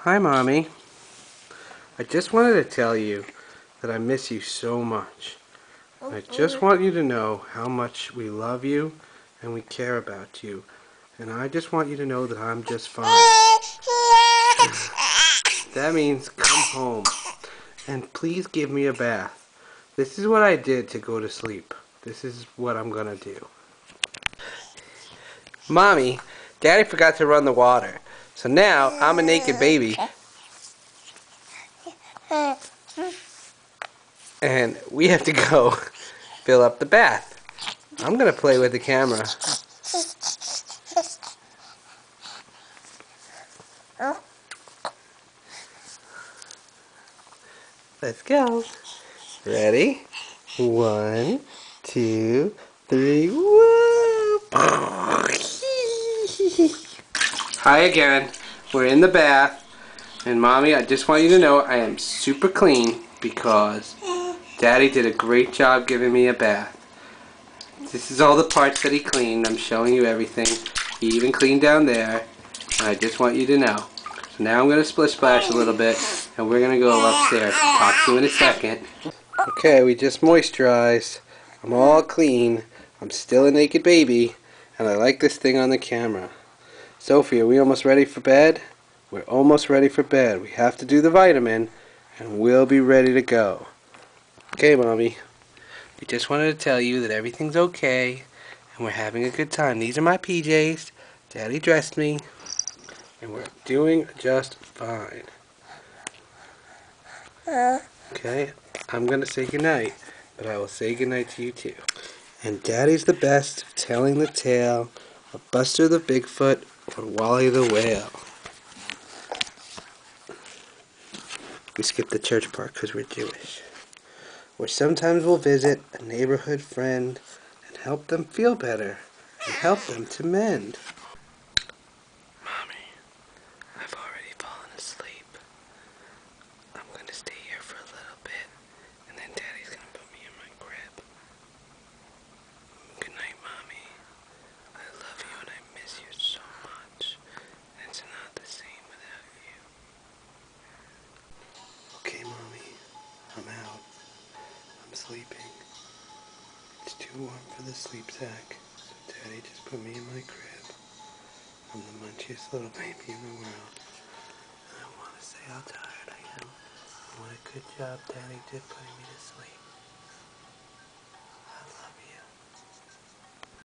Hi, Mommy. I just wanted to tell you that I miss you so much. I just want you to know how much we love you and we care about you. And I just want you to know that I'm just fine. That means come home and please give me a bath. This is what I did to go to sleep. This is what I'm gonna do. Mommy, Daddy forgot to run the water. So now I'm a naked baby. And we have to go fill up the bath. I'm gonna play with the camera. Let's go. Ready? 1, 2, 3. Woo! Hi again. We're in the bath. And Mommy, I just want you to know I am super clean because Daddy did a great job giving me a bath. This is all the parts that he cleaned. I'm showing you everything. He even cleaned down there. And I just want you to know. So now I'm going to splish splash a little bit and we're going to go upstairs. Talk to you in a second. Okay, we just moisturized. I'm all clean. I'm still a naked baby. And I like this thing on the camera. Sophie, are we almost ready for bed? We're almost ready for bed. We have to do the vitamin and we'll be ready to go. Okay, Mommy. We just wanted to tell you that everything's okay and we're having a good time. These are my PJs. Daddy dressed me and we're doing just fine. Okay, I'm going to say goodnight, but I will say goodnight to you too. And Daddy's the best of telling the tale of Buster the Bigfoot or Wally the Whale. We skipped the church part because we're Jewish. Or sometimes we'll visit a neighborhood friend and help them feel better and help them to mend. Mommy, I've already fallen asleep. I'm going to stay here for a little bit and then Daddy's going to put me in my crib. Good night, Mommy. I love you and I miss you so much. It's not the same without you. Okay, Mommy, I'm out. I'm sleeping. It's too warm for the sleep sack, so Daddy just put me in my crib. I'm the munchiest little baby in the world. And I want to say how tired I am. And what a good job Daddy did putting me to sleep.